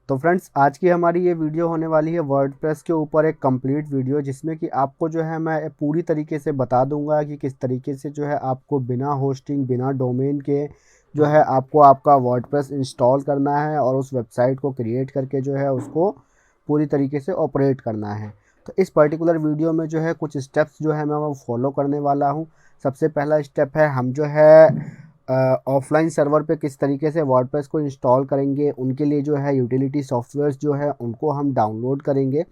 तो फ्रेंड्स, आज की हमारी ये वीडियो होने वाली है वर्डप्रेस के ऊपर एक कंप्लीट वीडियो, जिसमें कि आपको जो है मैं पूरी तरीके से बता दूंगा कि किस तरीके से जो है आपको बिना होस्टिंग, बिना डोमेन के जो है आपको आपका वर्डप्रेस इंस्टॉल करना है और उस वेबसाइट को क्रिएट करके जो है उसको पूरी तरीके से ऑपरेट करना है। तो इस पर्टिकुलर वीडियो में जो है कुछ स्टेप्स जो है मैं वो फॉलो करने वाला हूँ। सबसे पहला स्टेप है, हम जो है ऑफलाइन सर्वर पे किस तरीके से वर्डप्रेस को इंस्टॉल करेंगे। उनके लिए जो है यूटिलिटी सॉफ्टवेयर्स जो है उनको हम डाउनलोड करेंगे।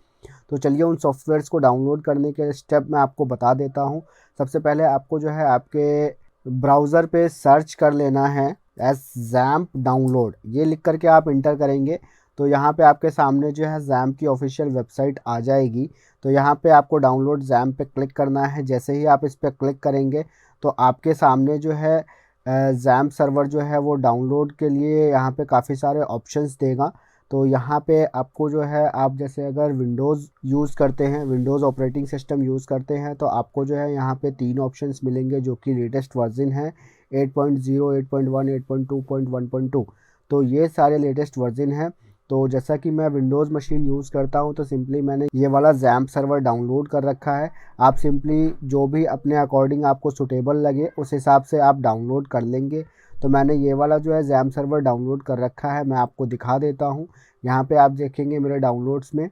तो चलिए उन सॉफ्टवेयर्स को डाउनलोड करने के स्टेप मैं आपको बता देता हूँ। सबसे पहले आपको जो है आपके ब्राउज़र पे सर्च कर लेना है एस जैम्प डाउनलोड, ये लिख करके आप इंटर करेंगे तो यहाँ पे आपके सामने जो है जैम्प की ऑफिशियल वेबसाइट आ जाएगी। तो यहाँ पे आपको डाउनलोड जैम्प पे क्लिक करना है। जैसे ही आप इस पर क्लिक करेंगे तो आपके सामने जो है जैम्प सर्वर जो है वो डाउनलोड के लिए यहाँ पे काफ़ी सारे ऑप्शंस देगा। तो यहाँ पे आपको जो है, आप जैसे अगर विंडोज़ यूज़ करते हैं, विंडोज़ ऑपरेटिंग सिस्टम यूज़ करते हैं, तो आपको जो है यहाँ पे 3 ऑप्शंस मिलेंगे जो कि लेटेस्ट वर्जन है 8.0, 8.1, 8.2.1.2। तो ये सारे लेटेस्ट वर्जन हैं। तो जैसा कि मैं विंडोज़ मशीन यूज़ करता हूँ तो सिंपली मैंने ये वाला जैम्प सर्वर डाउनलोड कर रखा है। आप सिंपली जो भी अपने अकॉर्डिंग आपको सुटेबल लगे उस हिसाब से आप डाउनलोड कर लेंगे। तो मैंने ये वाला जो है जैम्प सर्वर डाउनलोड कर रखा है, मैं आपको दिखा देता हूँ। यहाँ पे आप देखेंगे मेरे डाउनलोड्स में,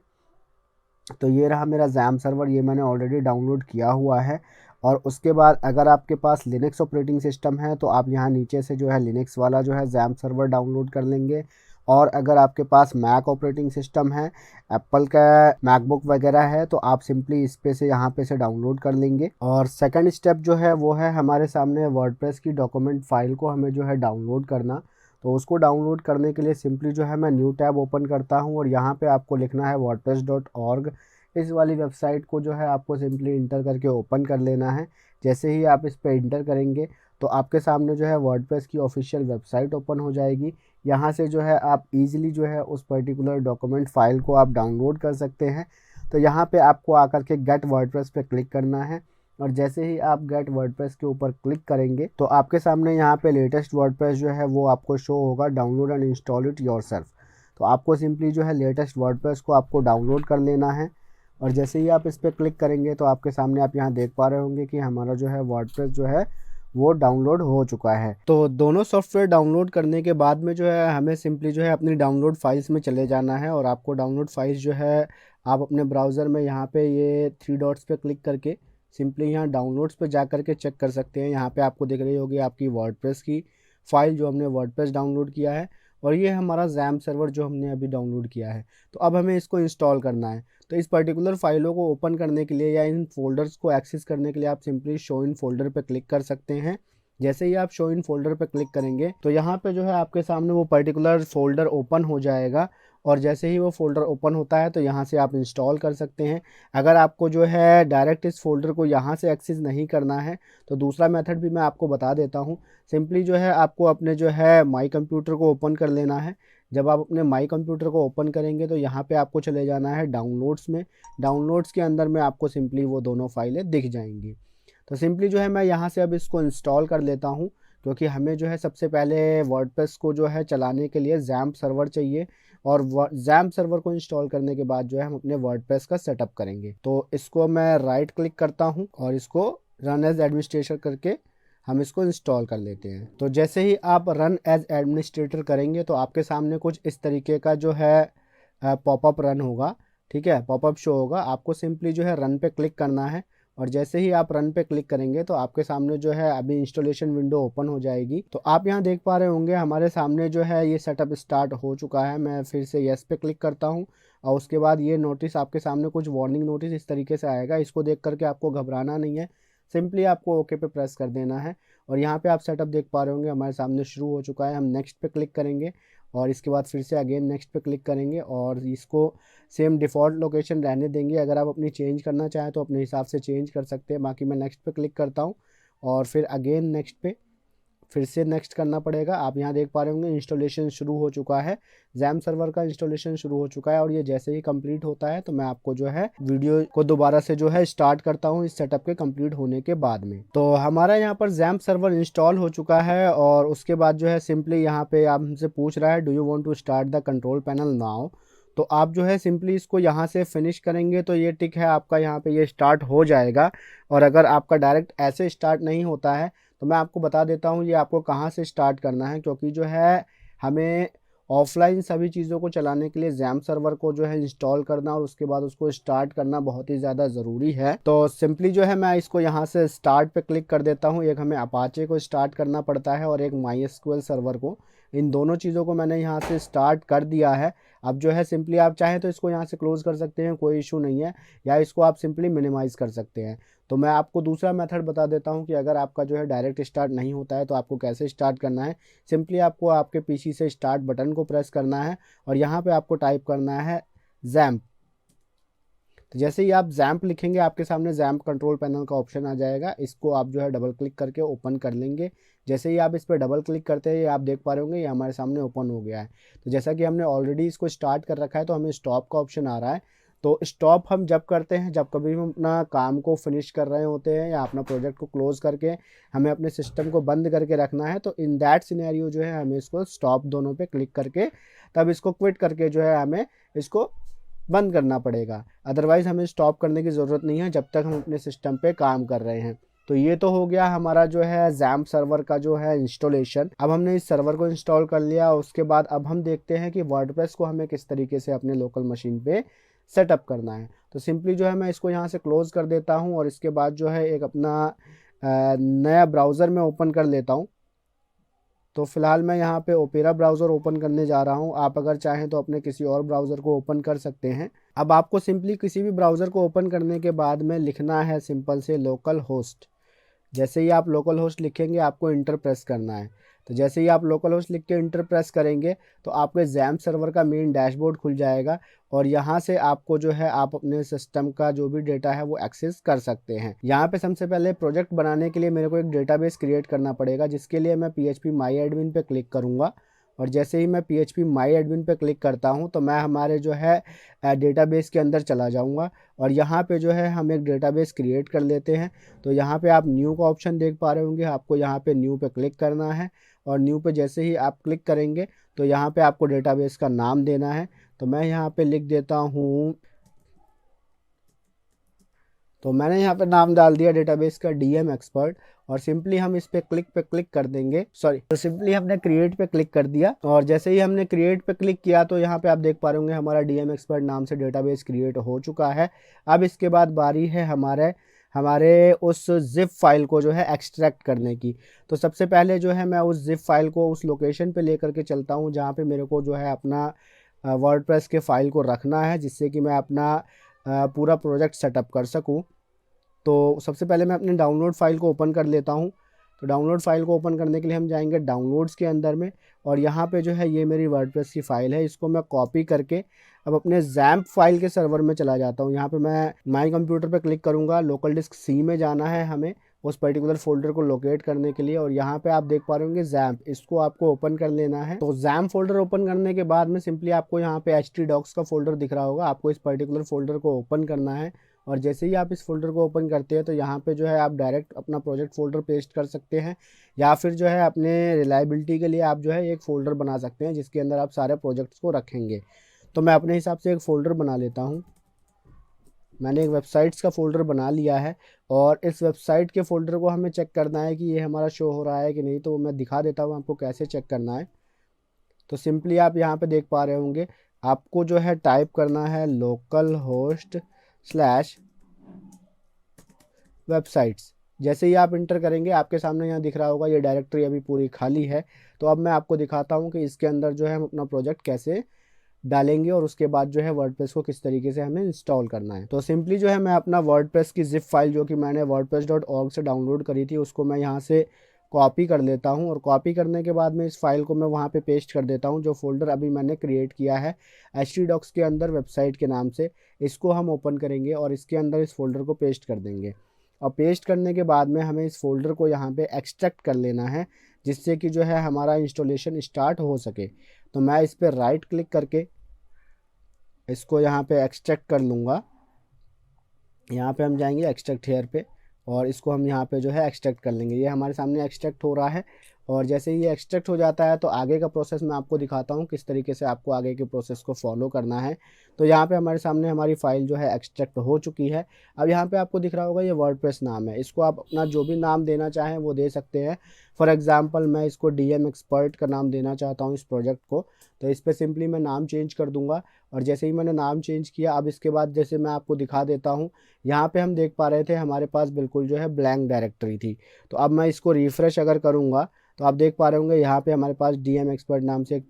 तो ये रहा मेरा जैम्प सर्वर, ये मैंने ऑलरेडी डाउनलोड किया हुआ है। और उसके बाद अगर आपके पास लिनक्स ऑपरेटिंग सिस्टम है तो आप यहाँ नीचे से जो है लिनक्स वाला जो है जैम्प सर्वर डाउनलोड कर लेंगे। और अगर आपके पास मैक ऑपरेटिंग सिस्टम है, एप्पल का मैकबुक वगैरह है, तो आप सिंपली इस पे से यहाँ पे से डाउनलोड कर लेंगे। और सेकंड स्टेप जो है वो है हमारे सामने वर्डप्रेस की डॉक्यूमेंट फाइल को हमें जो है डाउनलोड करना। तो उसको डाउनलोड करने के लिए सिंपली जो है मैं न्यू टैब ओपन करता हूँ और यहाँ पे आपको लिखना है wordpress.org। इस वाली वेबसाइट को जो है आपको सिंपली इंटर करके ओपन कर लेना है। जैसे ही आप इस पर इंटर करेंगे तो आपके सामने जो है वर्डप्रेस की ऑफिशियल वेबसाइट ओपन हो जाएगी। यहाँ से जो है आप इजीली जो है उस पर्टिकुलर डॉक्यूमेंट फाइल को आप डाउनलोड कर सकते हैं। तो यहाँ पे आपको आकर के गेट वर्डप्रेस पे क्लिक करना है। और जैसे ही आप गेट वर्डप्रेस के ऊपर क्लिक करेंगे तो आपके सामने यहाँ पे लेटेस्ट वर्डप्रेस जो है वो आपको शो होगा, download and install it yourself. तो आपको सिंपली जो है लेटेस्ट वर्डप्रेस को आपको डाउनलोड कर लेना है। और जैसे ही आप इस पर क्लिक करेंगे तो आपके सामने आप यहाँ देख पा रहे होंगे कि हमारा जो है वर्डप्रेस जो है वो डाउनलोड हो चुका है। तो दोनों सॉफ्टवेयर डाउनलोड करने के बाद में जो है हमें सिंपली जो है अपनी डाउनलोड फाइल्स में चले जाना है। और आपको डाउनलोड फाइल्स जो है आप अपने ब्राउज़र में यहाँ पे ये 3 डॉट्स पे क्लिक करके सिंपली यहाँ डाउनलोड्स पे जा करके चेक कर सकते हैं। यहाँ पे आपको दिख रही होगी आपकी वर्डप्रेस की फ़ाइल जो हमने वर्डप्रेस डाउनलोड किया है, और ये हमारा जैम्प सर्वर जो हमने अभी डाउनलोड किया है। तो अब हमें इसको इंस्टॉल करना है। तो इस पर्टिकुलर फाइलों को ओपन करने के लिए या इन फोल्डर्स को एक्सेस करने के लिए आप सिंपली शो इन फोल्डर पे क्लिक कर सकते हैं। जैसे ही आप शो इन फोल्डर पे क्लिक करेंगे तो यहाँ पे जो है आपके सामने वो पर्टिकुलर फोल्डर ओपन हो जाएगा। और जैसे ही वो फोल्डर ओपन होता है तो यहाँ से आप इंस्टॉल कर सकते हैं। अगर आपको जो है डायरेक्ट इस फोल्डर को यहाँ से एक्सेस नहीं करना है तो दूसरा मेथड भी मैं आपको बता देता हूँ। सिंपली जो है आपको अपने जो है माई कंप्यूटर को ओपन कर लेना है। जब आप अपने माई कंप्यूटर को ओपन करेंगे तो यहाँ पे आपको चले जाना है डाउनलोड्स में। डाउनलोड्स के अंदर में आपको सिंपली वो दोनों फाइलें दिख जाएंगी। तो सिंपली जो है मैं यहाँ से अब इसको इंस्टॉल कर लेता हूँ, क्योंकि हमें जो है सबसे पहले वर्डप्रेस को जो है चलाने के लिए जैम्प सर्वर चाहिए। और जैम्प सर्वर को इंस्टॉल करने के बाद जो है हम अपने वर्डप्रेस का सेटअप करेंगे। तो इसको मैं राइट क्लिक करता हूँ और इसको रन एज एडमिनिस्ट्रेटर करके हम इसको इंस्टॉल कर लेते हैं। तो जैसे ही आप रन एज एडमिनिस्ट्रेटर करेंगे तो आपके सामने कुछ इस तरीके का जो है पॉपअप रन होगा। ठीक है, पॉपअप शो होगा। आपको सिंपली जो है रन पे क्लिक करना है। और जैसे ही आप रन पे क्लिक करेंगे तो आपके सामने जो है अभी इंस्टॉलेशन विंडो ओपन हो जाएगी। तो आप यहाँ देख पा रहे होंगे हमारे सामने जो है ये सेटअप स्टार्ट हो चुका है। मैं फिर से येस पे क्लिक करता हूँ और उसके बाद ये नोटिस आपके सामने कुछ वार्निंग नोटिस इस तरीके से आएगा। इसको देख करके आपको घबराना नहीं है, सिंपली आपको ओके पे प्रेस कर देना है। और यहाँ पे आप सेटअप देख पा रहे होंगे हमारे सामने शुरू हो चुका है। हम नेक्स्ट पे क्लिक करेंगे और इसके बाद फिर से अगेन नेक्स्ट पे क्लिक करेंगे और इसको सेम डिफ़ॉल्ट लोकेशन रहने देंगे। अगर आप अपनी चेंज करना चाहें तो अपने हिसाब से चेंज कर सकते हैं। बाकी मैं नेक्स्ट पे क्लिक करता हूँ और फिर अगेन नेक्स्ट पे, फिर से नेक्स्ट करना पड़ेगा। आप यहाँ देख पा रहे होंगे इंस्टॉलेशन शुरू हो चुका है, XAMPP सर्वर का इंस्टॉलेशन शुरू हो चुका है। और ये जैसे ही कंप्लीट होता है तो मैं आपको जो है वीडियो को दोबारा से जो है स्टार्ट करता हूँ इस सेटअप के कंप्लीट होने के बाद में। तो हमारा यहाँ पर XAMPP सर्वर इंस्टॉल हो चुका है और उसके बाद जो है सिंपली यहाँ पे आप हमसे पूछ रहा है do you want to start the control panel now. तो आप जो है सिंपली इसको यहाँ से फिनिश करेंगे तो ये टिक है आपका यहाँ पे ये स्टार्ट हो जाएगा। और अगर आपका डायरेक्ट ऐसे स्टार्ट नहीं होता है तो मैं आपको बता देता हूँ ये आपको कहाँ से स्टार्ट करना है, क्योंकि जो है हमें ऑफलाइन सभी चीज़ों को चलाने के लिए XAMPP सर्वर को जो है इंस्टॉल करना और उसके बाद उसको स्टार्ट करना बहुत ही ज़्यादा ज़रूरी है। तो सिंपली जो है मैं इसको यहाँ से स्टार्ट पे क्लिक कर देता हूँ। एक हमें अपाचे को स्टार्ट करना पड़ता है और एक MySQL सर्वर को, इन दोनों चीज़ों को मैंने यहाँ से स्टार्ट कर दिया है। अब जो है सिंपली आप चाहें तो इसको यहाँ से क्लोज कर सकते हैं, कोई इशू नहीं है, या इसको आप सिंपली मिनिमाइज़ कर सकते हैं। तो मैं आपको दूसरा मेथड बता देता हूँ कि अगर आपका जो है डायरेक्ट स्टार्ट नहीं होता है तो आपको कैसे स्टार्ट करना है। सिंपली आपको आपके पीसी से स्टार्ट बटन को प्रेस करना है और यहाँ पे आपको टाइप करना है XAMPP। तो जैसे ही आप XAMPP लिखेंगे आपके सामने XAMPP कंट्रोल पैनल का ऑप्शन आ जाएगा। इसको आप जो है डबल क्लिक करके ओपन कर लेंगे। जैसे ही आप इस पर डबल क्लिक करते हैं आप देख पा रहे होंगे ये हमारे सामने ओपन हो गया है। तो जैसा कि हमने ऑलरेडी इसको स्टार्ट कर रखा है तो हमें स्टॉप का ऑप्शन आ रहा है। तो स्टॉप हम जब करते हैं जब कभी हम अपना काम को फिनिश कर रहे होते हैं या अपना प्रोजेक्ट को क्लोज करके हमें अपने सिस्टम को बंद करके रखना है, तो इन दैट सिनेरियो जो है हमें इसको स्टॉप दोनों पे क्लिक करके तब इसको क्विट करके जो है हमें इसको बंद करना पड़ेगा। अदरवाइज़ हमें स्टॉप करने की ज़रूरत नहीं है जब तक हम अपने सिस्टम पे काम कर रहे हैं। तो ये तो हो गया हमारा जो है XAMPP सर्वर का जो है इंस्टॉलेशन। अब हमने इस सर्वर को इंस्टॉल कर लिया, उसके बाद अब हम देखते हैं कि वर्डप्रेस को हमें किस तरीके से अपने लोकल मशीन पे सेटअप करना है। तो सिंपली जो है मैं इसको यहाँ से क्लोज़ कर देता हूँ और इसके बाद जो है एक अपना नया ब्राउज़र में ओपन कर लेता हूँ। तो फ़िलहाल मैं यहाँ पे ओपेरा ब्राउज़र ओपन करने जा रहा हूँ। आप अगर चाहें तो अपने किसी और ब्राउज़र को ओपन कर सकते हैं। अब आपको सिंपली किसी भी ब्राउज़र को ओपन करने के बाद में लिखना है सिंपल से लोकल होस्ट। जैसे ही आप लोकल होस्ट लिखेंगे आपको इंटर प्रेस करना है। तो जैसे ही आप लोकल होस्ट लिख के इंटर प्रेस करेंगे तो आपके XAMPP सर्वर का मेन डैशबोर्ड खुल जाएगा और यहाँ से आपको जो है आप अपने सिस्टम का जो भी डेटा है वो एक्सेस कर सकते हैं। यहाँ पे सबसे पहले प्रोजेक्ट बनाने के लिए मेरे को एक डेटाबेस क्रिएट करना पड़ेगा, जिसके लिए मैं PHP MyAdmin पे क्लिक करूँगा। और जैसे ही मैं PHP MyAdmin पे क्लिक करता हूँ तो मैं हमारे जो है डेटाबेस के अंदर चला जाऊँगा और यहाँ पे जो है हम एक डेटाबेस क्रिएट कर लेते हैं। तो यहाँ पे आप न्यू का ऑप्शन देख पा रहे होंगे, आपको यहाँ पे न्यू पे क्लिक करना है और न्यू पे जैसे ही आप क्लिक करेंगे तो यहाँ पे आपको डेटाबेस का नाम देना है। तो मैं यहाँ पे लिख देता हूँ, तो मैंने यहाँ पे नाम डाल दिया डेटाबेस का DM एक्सपर्ट और सिंपली हम इस पे क्लिक कर देंगे। तो सिंपली हमने क्रिएट पे क्लिक कर दिया और जैसे ही हमने क्रिएट पे क्लिक किया तो यहाँ पे आप देख पा रहे होंगे हमारा DM एक्सपर्ट नाम से डेटाबेस क्रिएट हो चुका है। अब इसके बाद बारी है हमारे उस जिप फाइल को जो है एक्सट्रैक्ट करने की। तो सबसे पहले जो है मैं उस जिप फाइल को उस लोकेशन पे लेकर के चलता हूँ जहाँ पे मेरे को जो है अपना वर्डप्रेस के फाइल को रखना है, जिससे कि मैं अपना पूरा प्रोजेक्ट सेटअप कर सकूं। तो सबसे पहले मैं अपने डाउनलोड फाइल को ओपन कर लेता हूं। तो डाउनलोड फाइल को ओपन करने के लिए हम जाएंगे डाउनलोड्स के अंदर में और यहाँ पे जो है ये मेरी वर्डप्रेस की फ़ाइल है, इसको मैं कॉपी करके अब अपने XAMPP फाइल के सर्वर में चला जाता हूँ। यहाँ पे मैं माई कंप्यूटर पे क्लिक करूँगा, लोकल डिस्क C में जाना है हमें उस पर्टिकुलर फोल्डर को लोकेट करने के लिए और यहाँ पे आप देख पा रहे होंगे XAMPP, इसको आपको ओपन कर लेना है। तो XAMPP फोल्डर ओपन करने के बाद में सिंपली आपको यहाँ पे htdocs का फोल्डर दिख रहा होगा, आपको इस पर्टिकुलर फोल्डर को ओपन करना है और जैसे ही आप इस फोल्डर को ओपन करते हैं तो यहाँ पे जो है आप डायरेक्ट अपना प्रोजेक्ट फोल्डर पेस्ट कर सकते हैं या फिर जो है अपने रिलायबिलिटी के लिए आप जो है एक फ़ोल्डर बना सकते हैं जिसके अंदर आप सारे प्रोजेक्ट्स को रखेंगे। तो मैं अपने हिसाब से एक फ़ोल्डर बना लेता हूँ। मैंने एक वेबसाइट्स का फ़ोल्डर बना लिया है और इस वेबसाइट के फ़ोल्डर को हमें चेक करना है कि ये हमारा शो हो रहा है कि नहीं, तो मैं दिखा देता हूँ आपको कैसे चेक करना है। तो सिंपली आप यहाँ पे देख पा रहे होंगे, आपको जो है टाइप करना है लोकल होस्ट स्लैश वेबसाइट्स। जैसे ही आप इंटर करेंगे आपके सामने यहाँ दिख रहा होगा ये डायरेक्टरी अभी पूरी खाली है। तो अब मैं आपको दिखाता हूँ कि इसके अंदर जो है हम अपना प्रोजेक्ट कैसे डालेंगे और उसके बाद जो है वर्डप्रेस को किस तरीके से हमें इंस्टॉल करना है। तो सिंपली जो है मैं अपना वर्डप्रेस की जिप फाइल जो कि मैंने wordpress.org से डाउनलोड करी थी उसको मैं यहाँ से कॉपी कर लेता हूँ और कॉपी करने के बाद में इस फाइल को मैं वहाँ पे पेस्ट कर देता हूँ जो फोल्डर अभी मैंने क्रिएट किया है htdocs के अंदर वेबसाइट के नाम से। इसको हम ओपन करेंगे और इसके अंदर इस फोल्डर को पेस्ट कर देंगे और पेस्ट करने के बाद में हमें इस फोल्डर को यहाँ पे एक्सट्रैक्ट कर लेना है। जिससे कि जो है हमारा इंस्टॉलेशन स्टार्ट हो सके। तो मैं इस पर राइट क्लिक करके इसको यहाँ पे एक्सट्रैक्ट कर लूँगा। यहाँ पे हम जाएंगे एक्सट्रैक्ट हेयर पे और इसको हम यहाँ पे जो है एक्सट्रैक्ट कर लेंगे। ये हमारे सामने एक्सट्रैक्ट हो रहा है और जैसे ही ये एक्सट्रैक्ट हो जाता है तो आगे का प्रोसेस मैं आपको दिखाता हूँ किस तरीके से आपको आगे के प्रोसेस को फॉलो करना है। तो यहाँ पे हमारे सामने हमारी फ़ाइल जो है एक्सट्रैक्ट हो चुकी है। अब यहाँ पे आपको दिख रहा होगा ये वर्डप्रेस नाम है, इसको आप अपना जो भी नाम देना चाहें वो दे सकते हैं। फॉर एग्जाम्पल मैं इसको DM एक्सपर्ट का नाम देना चाहता हूँ इस प्रोजेक्ट को, तो इस पर सिंपली मैं नाम चेंज कर दूंगा। और जैसे ही मैंने नाम चेंज किया, अब इसके बाद जैसे मैं आपको दिखा देता हूँ, यहाँ पे हम देख पा रहे थे हमारे पास बिल्कुल जो है ब्लैंक डायरेक्टरी थी। तो अब मैं इसको रिफ़्रेश अगर करूँगा तो आप देख पा रहे होंगे यहाँ पे हमारे पास DM एक्सपर्ट नाम से एक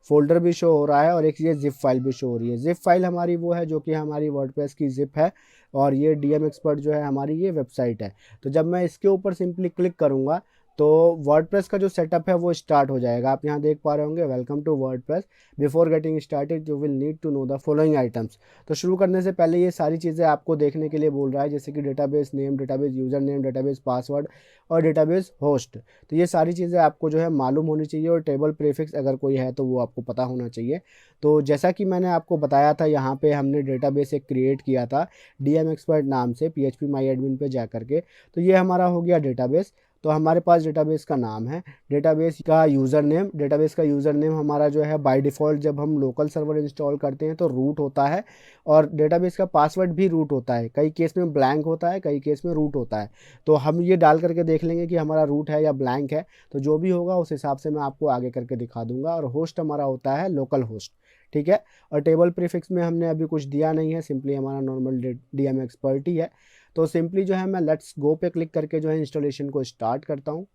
फ़ोल्डर भी शो हो रहा है और एक ये ज़िप फाइल भी शो हो रही है। ज़िप फाइल हमारी वो है जो कि हमारी वर्डप्रेस की ज़िप है और ये DM एक्सपर्ट जो है हमारी ये वेबसाइट है। तो जब मैं इसके ऊपर सिंपली क्लिक करूँगा तो वर्डप्रेस का जो सेटअप है वो स्टार्ट हो जाएगा। आप यहाँ देख पा रहे होंगे, welcome to WordPress, before getting started you will need to know the following items. तो शुरू करने से पहले ये सारी चीज़ें आपको देखने के लिए बोल रहा है, जैसे कि database name, database user name, database password और डेटाबेस होस्ट। तो ये सारी चीज़ें आपको जो है मालूम होनी चाहिए और टेबल प्रीफिक्स अगर कोई है तो वो आपको पता होना चाहिए। तो जैसा कि मैंने आपको बताया था, यहाँ पे हमने डेटाबेस एक क्रिएट किया था DM एक्सपर्ट नाम से PHP माई एडमिन पे जा करके। तो ये हमारा हो गया डेटाबेस। तो हमारे पास डेटाबेस का नाम है, डेटाबेस का यूज़र नेम, डेटाबेस का यूज़र नेम हमारा जो है बाय डिफ़ॉल्ट जब हम लोकल सर्वर इंस्टॉल करते हैं तो रूट होता है और डेटाबेस का पासवर्ड भी रूट होता है। कई केस में ब्लैंक होता है, कई केस में रूट होता है। तो हम ये डाल करके देख लेंगे कि हमारा रूट है या ब्लैंक है। तो जो भी होगा उस हिसाब से मैं आपको आगे करके दिखा दूंगा। और होस्ट हमारा होता है लोकल होस्ट, ठीक है। और टेबल प्रीफिक्स में हमने अभी कुछ दिया नहीं है, सिंपली हमारा नॉर्मल DM एक्सपर्ट ही है। तो सिंपली जो है मैं लेट्स गो पे क्लिक करके जो है इंस्टॉलेशन को स्टार्ट करता हूँ।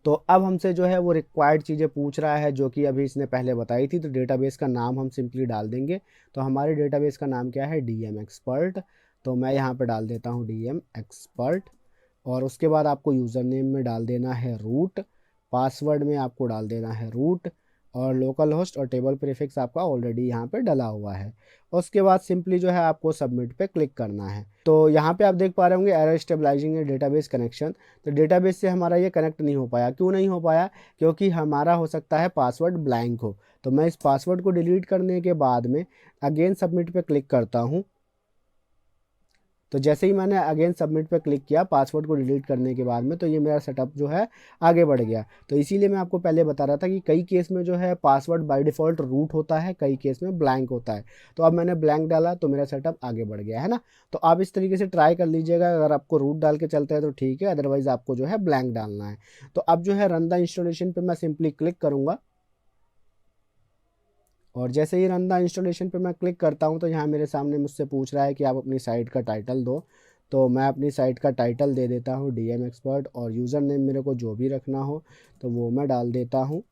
तो अब हमसे जो है वो रिक्वायर्ड चीज़ें पूछ रहा है जो कि अभी इसने पहले बताई थी। तो डेटाबेस का नाम हम सिंपली डाल देंगे। तो हमारे डेटाबेस का नाम क्या है, DM एक्सपर्ट। तो मैं यहाँ पे डाल देता हूँ DM एक्सपर्ट और उसके बाद आपको यूज़र नेम में डाल देना है रूट, पासवर्ड में आपको डाल देना है रूट और लोकल होस्ट और टेबल प्रीफिक्स आपका ऑलरेडी यहाँ पे डला हुआ है। उसके बाद सिंपली जो है आपको सबमिट पे क्लिक करना है। तो यहाँ पे आप देख पा रहे होंगे एरर स्टेबलाइजिंग डेटाबेस कनेक्शन। तो डेटाबेस से हमारा ये कनेक्ट नहीं हो पाया। क्यों नहीं हो पाया? क्योंकि हमारा हो सकता है पासवर्ड ब्लैंक हो। तो मैं इस पासवर्ड को डिलीट करने के बाद में अगेन सबमिट पे क्लिक करता हूँ। तो जैसे ही मैंने अगेन सबमिट पे क्लिक किया पासवर्ड को डिलीट करने के बाद में, तो ये मेरा सेटअप जो है आगे बढ़ गया। तो इसीलिए मैं आपको पहले बता रहा था कि कई केस में जो है पासवर्ड बाय डिफ़ॉल्ट रूट होता है, कई केस में ब्लैंक होता है। तो अब मैंने ब्लैंक डाला तो मेरा सेटअप आगे बढ़ गया है ना। तो आप इस तरीके से ट्राई कर लीजिएगा। अगर आपको रूट डाल के चलता है तो ठीक है, अदरवाइज़ आपको जो है ब्लैंक डालना है। तो अब जो है रन द इंस्टॉलेशन पर मैं सिंपली क्लिक करूँगा और जैसे ही रन द इंस्टॉलेशन पे मैं क्लिक करता हूँ तो यहाँ मेरे सामने मुझसे पूछ रहा है कि आप अपनी साइट का टाइटल दो। तो मैं अपनी साइट का टाइटल दे देता हूँ DM एक्सपर्ट और यूज़र नेम मेरे को जो भी रखना हो तो वो मैं डाल देता हूँ।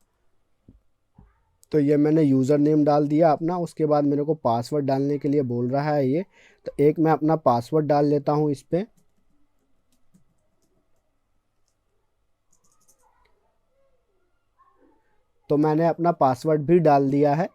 तो ये मैंने यूज़र नेम डाल दिया अपना। उसके बाद मेरे को पासवर्ड डालने के लिए बोल रहा है ये। तो एक मैं अपना पासवर्ड डाल लेता हूँ इस पर। तो मैंने अपना पासवर्ड भी डाल दिया है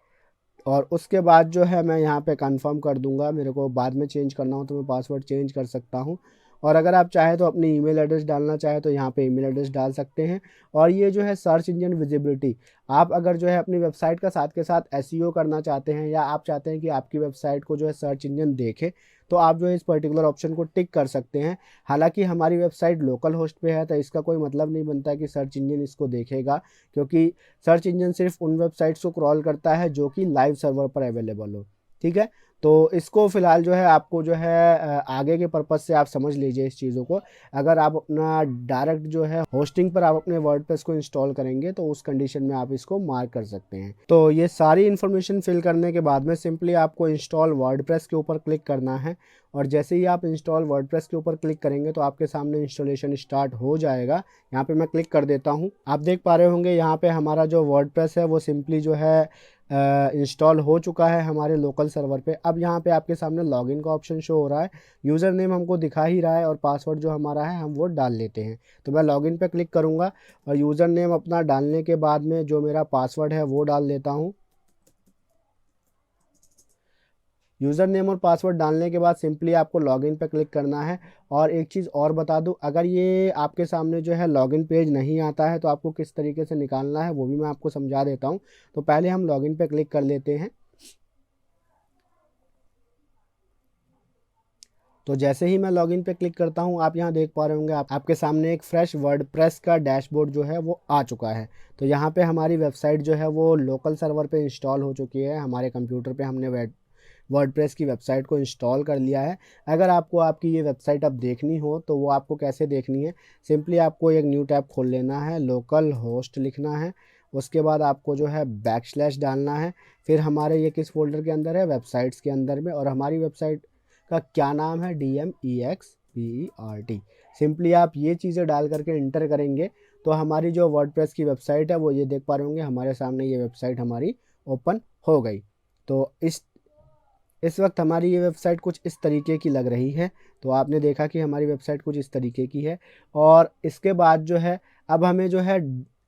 और उसके बाद जो है मैं यहाँ पे कंफर्म कर दूंगा। मेरे को बाद में चेंज करना हो तो मैं पासवर्ड चेंज कर सकता हूँ। और अगर आप चाहे तो अपनी ईमेल एड्रेस डालना चाहे तो यहाँ पे ईमेल एड्रेस डाल सकते हैं। और ये जो है सर्च इंजन विजिबिलिटी, आप अगर जो है अपनी वेबसाइट का साथ के साथ SEO करना चाहते हैं या आप चाहते हैं कि आपकी वेबसाइट को जो है सर्च इंजन देखे, तो आप जो है इस पर्टिकुलर ऑप्शन को टिक कर सकते हैं। हालांकि हमारी वेबसाइट लोकल होस्ट पे है तो इसका कोई मतलब नहीं बनता कि सर्च इंजन इसको देखेगा, क्योंकि सर्च इंजन सिर्फ उन वेबसाइट्स को क्रॉल करता है जो कि लाइव सर्वर पर अवेलेबल हो, ठीक है। तो इसको फ़िलहाल जो है आपको जो है आगे के पर्पज़ से आप समझ लीजिए इस चीज़ों को। अगर आप अपना डायरेक्ट जो है होस्टिंग पर आप अपने वर्डप्रेस को इंस्टॉल करेंगे तो उस कंडीशन में आप इसको मार्क कर सकते हैं। तो ये सारी इन्फॉर्मेशन फिल करने के बाद में सिंपली आपको इंस्टॉल वर्डप्रेस के ऊपर क्लिक करना है और जैसे ही आप इंस्टॉल वर्डप्रेस के ऊपर क्लिक करेंगे तो आपके सामने इंस्टॉलेशन स्टार्ट हो जाएगा। यहाँ पे मैं क्लिक कर देता हूँ। आप देख पा रहे होंगे यहाँ पे हमारा जो वर्डप्रेस है वो सिंपली जो है इंस्टॉल हो चुका है हमारे लोकल सर्वर पे। अब यहाँ पे आपके सामने लॉगिन का ऑप्शन शो हो रहा है, यूज़र नेम हमको दिखा ही रहा है और पासवर्ड जो हमारा है हम वो डाल लेते हैं। तो मैं लॉगिन पे क्लिक करूँगा और यूज़र नेम अपना डालने के बाद में जो मेरा पासवर्ड है वो डाल देता हूँ। यूज़र नेम और पासवर्ड डालने के बाद सिंपली आपको लॉगिन पे क्लिक करना है। और एक चीज़ और बता दूं, अगर ये आपके सामने जो है लॉगिन पेज नहीं आता है तो आपको किस तरीके से निकालना है वो भी मैं आपको समझा देता हूं। तो पहले हम लॉगिन पे क्लिक कर लेते हैं। तो जैसे ही मैं लॉगिन पे क्लिक करता हूं, आप यहां देख पा रहे होंगे आपके सामने एक फ्रेश वर्डप्रेस का डैशबोर्ड जो है वो आ चुका है। तो यहां पे हमारी वेबसाइट जो है वो लोकल सर्वर पे इंस्टॉल हो चुकी है। हमारे कंप्यूटर पे हमने वर्डप्रेस की वेबसाइट को इंस्टॉल कर लिया है। अगर आपको आपकी ये वेबसाइट अब देखनी हो तो वो आपको कैसे देखनी है, सिंपली आपको एक न्यू टैब खोल लेना है, लोकल होस्ट लिखना है, उसके बाद आपको जो है बैकस्लैश डालना है। फिर हमारे ये किस फोल्डर के अंदर है, वेबसाइट्स के अंदर में, और हमारी वेबसाइट का क्या नाम है, DMEXPERT। सिंपली आप ये चीज़ें डाल करके इंटर करेंगे तो हमारी जो वर्डप्रेस की वेबसाइट है वो ये देख पा रहे होंगे हमारे सामने ये वेबसाइट हमारी ओपन हो गई। तो इस वक्त हमारी ये वेबसाइट कुछ इस तरीके की लग रही है। तो आपने देखा कि हमारी वेबसाइट कुछ इस तरीके की है। और इसके बाद जो है अब हमें जो है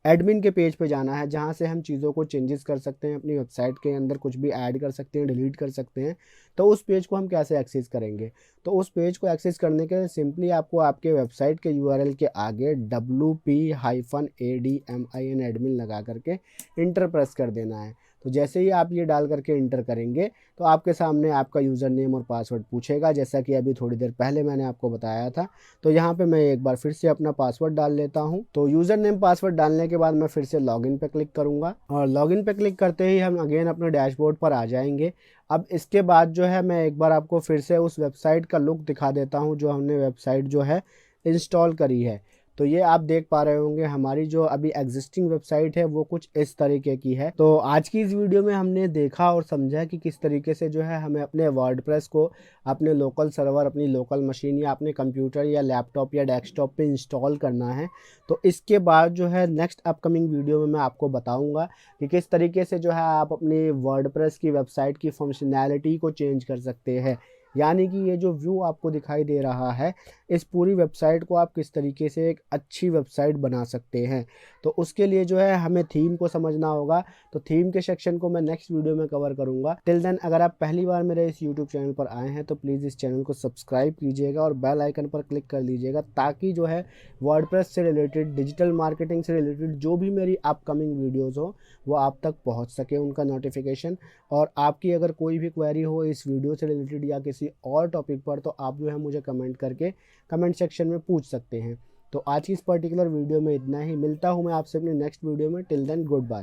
एडमिन के पेज पे जाना है, जहाँ से हम चीज़ों को चेंजेस कर सकते हैं, अपनी वेबसाइट के अंदर कुछ भी ऐड कर सकते हैं, डिलीट कर सकते हैं। तो उस पेज को हम कैसे एक्सेस करेंगे, तो उस पेज को एक्सेस करने के लिए सिंपली आपको आपके वेबसाइट के URL के आगे WP-ADMIN एडमिन लगा करके इंटर प्रेस कर देना है। तो जैसे ही आप ये डाल करके इंटर करेंगे तो आपके सामने आपका यूज़र नेम और पासवर्ड पूछेगा, जैसा कि अभी थोड़ी देर पहले मैंने आपको बताया था। तो यहाँ पे मैं एक बार फिर से अपना पासवर्ड डाल लेता हूँ। तो यूज़र नेम पासवर्ड डालने के बाद मैं फिर से लॉगिन पे क्लिक करूँगा, और लॉगिन पे क्लिक करते ही हम अगेन अपने डैशबोर्ड पर आ जाएंगे। अब इसके बाद जो है मैं एक बार आपको फिर से उस वेबसाइट का लुक दिखा देता हूँ जो हमने वेबसाइट जो है इंस्टॉल करी है। तो ये आप देख पा रहे होंगे हमारी जो अभी एग्जिस्टिंग वेबसाइट है वो कुछ इस तरीके की है। तो आज की इस वीडियो में हमने देखा और समझा कि किस तरीके से जो है हमें अपने वर्डप्रेस को अपने लोकल सर्वर, अपनी लोकल मशीन या अपने कंप्यूटर या लैपटॉप या डेस्कटॉप पे इंस्टॉल करना है। तो इसके बाद जो है नेक्स्ट अपकमिंग वीडियो में मैं आपको बताऊंगा कि किस तरीके से जो है आप अपनी वर्डप्रेस की वेबसाइट की फंक्शनैलिटी को चेंज कर सकते हैं। यानी कि ये जो व्यू आपको दिखाई दे रहा है, इस पूरी वेबसाइट को आप किस तरीके से एक अच्छी वेबसाइट बना सकते हैं। तो उसके लिए जो है हमें थीम को समझना होगा। तो थीम के सेक्शन को मैं नेक्स्ट वीडियो में कवर करूंगा। टिल देन, अगर आप पहली बार मेरे इस यूट्यूब चैनल पर आए हैं तो प्लीज़ इस चैनल को सब्सक्राइब कीजिएगा और बेल आइकन पर क्लिक कर लीजिएगा, ताकि जो है वर्डप्रेस से रिलेटेड, डिजिटल मार्केटिंग से रिलेटेड जो भी मेरी अपकमिंग वीडियोज़ हो वो आप तक पहुँच सके, उनका नोटिफिकेशन। और आपकी अगर कोई भी क्वेरी हो इस वीडियो से रिलेटेड या किसी और टॉपिक पर, तो आप जो है मुझे कमेंट करके कमेंट सेक्शन में पूछ सकते हैं। तो आज की इस पर्टिकुलर वीडियो में इतना ही। मिलता हूँ मैं आपसे अपनी नेक्स्ट वीडियो में। Till then, good bye.